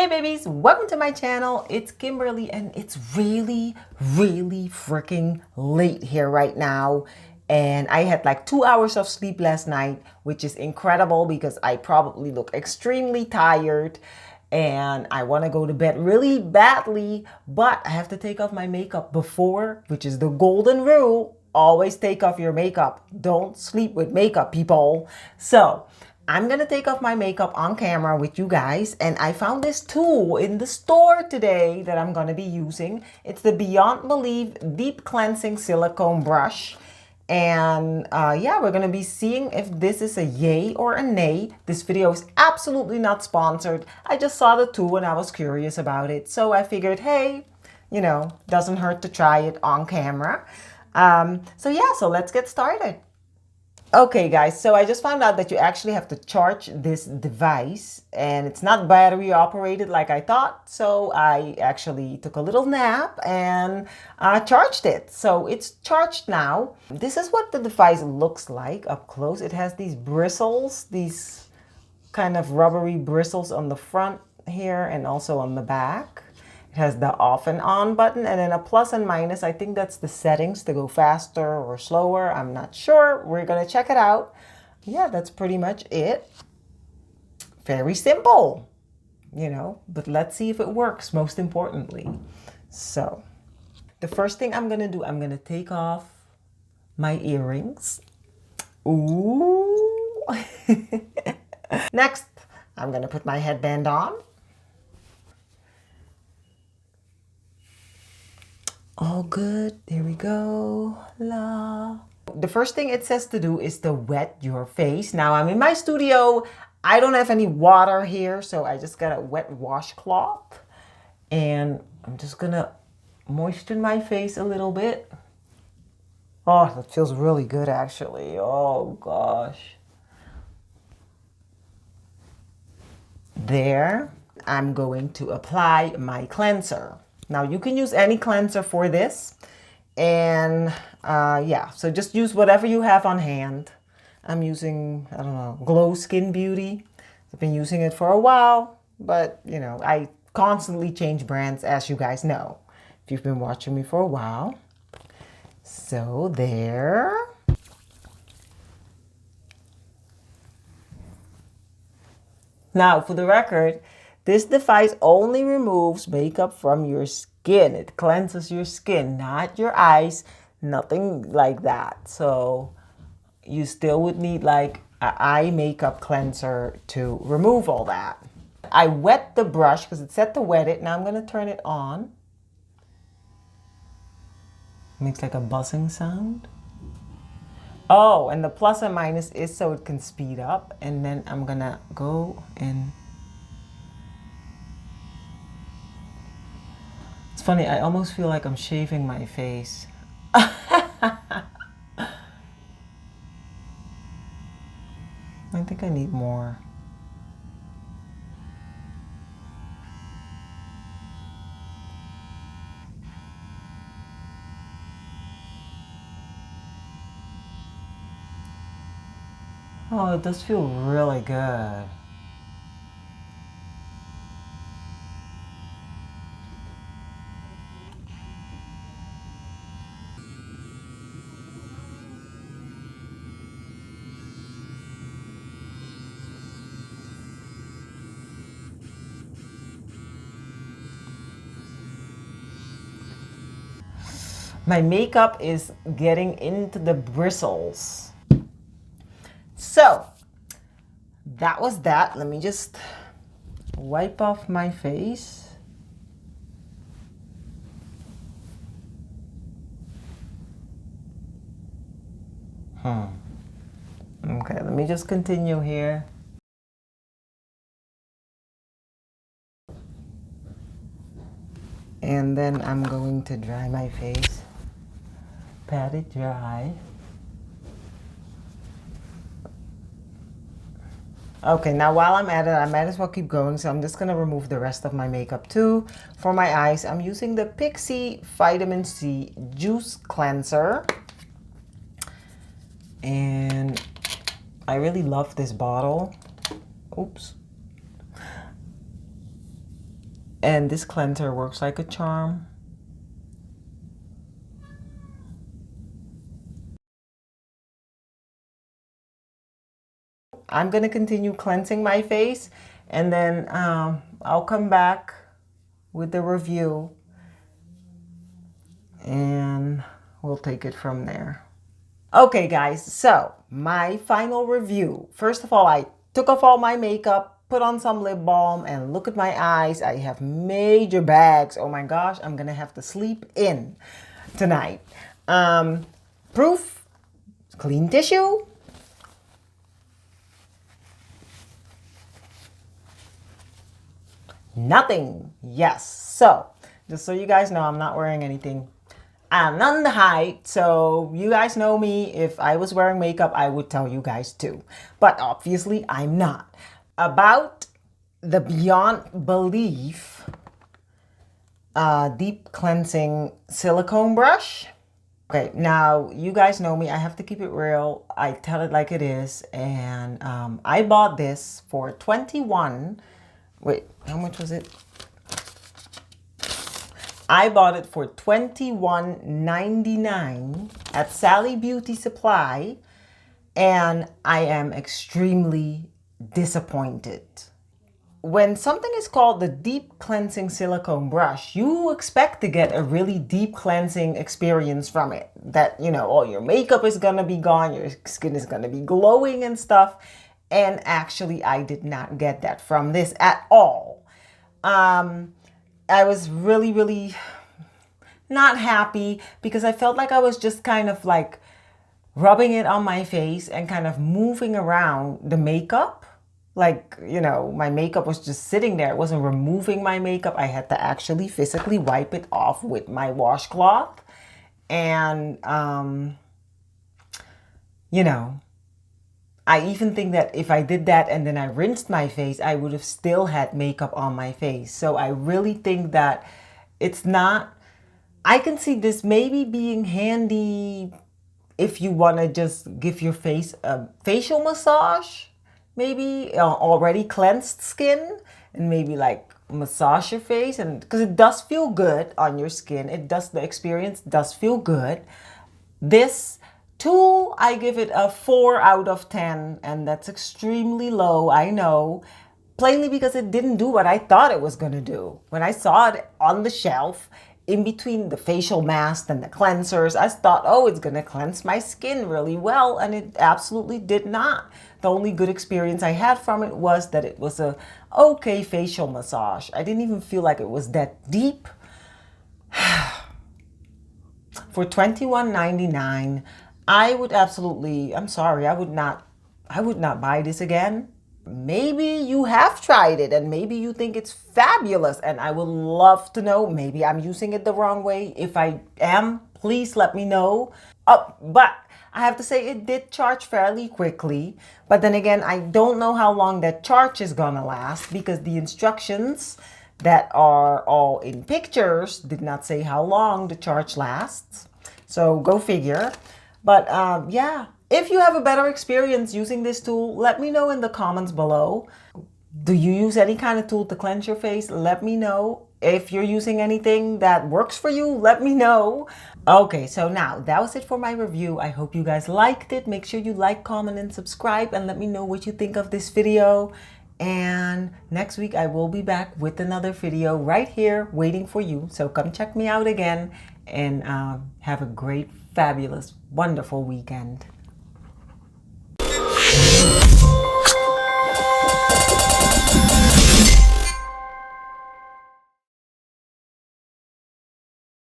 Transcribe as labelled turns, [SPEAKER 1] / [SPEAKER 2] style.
[SPEAKER 1] babies, welcome to my channel. It's Kimberly and it's really freaking late here right now. And I had like 2 hours of sleep last night, which is incredible because I probably look extremely tired and I want to go to bed really badly, but I have to take off my makeup before, which is the golden rule. Always take off your makeup. Don't sleep with makeup, people. So I'm going to take off my makeup on camera with you guys, and I found this tool in the store today that I'm going to be using. It's the Beyond Believe Deep Cleansing Silicone Brush. And yeah, we're going to be seeing if this is a yay or a nay. This video is absolutely not sponsored. I just saw the tool and I was curious about it. So I figured, hey, you know, doesn't hurt to try it on camera. So yeah, so let's get started. Okay guys, so I just found out that you actually have to charge this device and it's not battery operated like I thought. So I actually took a little nap and charged it. So it's charged now. This is what the device looks like up close. It has these bristles, these kind of rubbery bristles on the front here and also on the back. It has the off and on button and then a plus and minus. I think that's the settings to go faster or slower. I'm not sure. We're going to check it out. Yeah, that's pretty much it. Very simple, you know, but let's see if it works, most importantly. So the first thing I'm going to do, I'm going to take off my earrings. Ooh. Next, I'm going to put my headband on. All good. There we go. La. The first thing it says to do is to wet your face. Now I'm in my studio. I don't have any water here, so I just got a wet washcloth. And I'm just gonna moisten my face a little bit. Oh, that feels really good actually. Oh gosh. There. I'm going to apply my cleanser. Now you can use any cleanser for this, and yeah, so just use whatever you have on hand. I'm using, I don't know, Glow Skin Beauty. I've been using it for a while, but you know, I constantly change brands, as you guys know, if you've been watching me for a while. So there. Now for the record, this device only removes makeup from your skin. It cleanses your skin, not your eyes, nothing like that. So you still would need like an eye makeup cleanser to remove all that. I wet the brush because it said to wet it. Now I'm going to turn it on. Makes like a buzzing sound. Oh, and the plus and minus is so it can speed up. And then I'm going to go and... It's funny, I almost feel like I'm shaving my face. I think I need more. Oh, it does feel really good. My makeup is getting into the bristles. So that was that. Let me just wipe off my face. Okay, let me just continue here. And then I'm going to dry my face. Pat it dry. Okay, now while I'm at it, I might as well keep going. So I'm just going to remove the rest of my makeup too. For my eyes, I'm using the Pixi Vitamin C Juice Cleanser. And I really love this bottle. Oops. And this cleanser works like a charm. I'm going to continue cleansing my face, and then I'll come back with the review and we'll take it from there. Okay guys, so my final review. First of all, I took off all my makeup, put on some lip balm, and look at my eyes. I have major bags. Oh my gosh, I'm gonna have to sleep in tonight. Proof, clean tissue. Nothing. Yes. So, just so you guys know, I'm not wearing anything. I'm on the height, so you guys know me. If I was wearing makeup, I would tell you guys too. But obviously, I'm not. About the Beyond Belief Deep Cleansing Silicone Brush. Okay, now you guys know me. I have to keep it real. I tell it like it is. And I bought this for 21. Wait, how much was it? I bought it for $21.99 at Sally Beauty Supply, and I am extremely disappointed. When something is called the Deep Cleansing Silicone Brush, you expect to get a really deep cleansing experience from it. That, you know, all your makeup is gonna be gone, your skin is gonna be glowing and stuff. And actually, I did not get that from this at all. I was really not happy because I felt like I was just kind of like rubbing it on my face and kind of moving around the makeup. Like, you know, my makeup was just sitting there. It wasn't removing my makeup. I had to actually physically wipe it off with my washcloth. And, you know, I even think that if I did that and then I rinsed my face, I would have still had makeup on my face. So I really think that it's not, I can see this maybe being handy if you want to just give your face a facial massage, maybe already cleansed skin, and maybe like massage your face, and because it does feel good on your skin. It does, the experience does feel good. This tool, I give it a 4 out of 10, and that's extremely low, I know, plainly because it didn't do what I thought it was going to do. When I saw it on the shelf, in between the facial mask and the cleansers, I thought, oh, it's going to cleanse my skin really well, and it absolutely did not. The only good experience I had from it was that it was a okay facial massage. I didn't even feel like it was that deep. For $21.99, I would absolutely, I'm sorry, I would not buy this again. Maybe you have tried it and maybe you think it's fabulous, and I would love to know. Maybe I'm using it the wrong way. If I am, please let me know. But I have to say it did charge fairly quickly. But then again, I don't know how long that charge is gonna last because the instructions that are all in pictures did not say how long the charge lasts. So go figure. But yeah, if you have a better experience using this tool, let me know in the comments below. Do you use any kind of tool to cleanse your face? Let me know. If you're using anything that works for you, let me know. Okay, so now that was it for my review. I hope you guys liked it. Make sure you like, comment, and subscribe, and let me know what you think of this video. And next week I will be back with another video right here waiting for you. So come check me out again, and have a great, fabulous, wonderful weekend.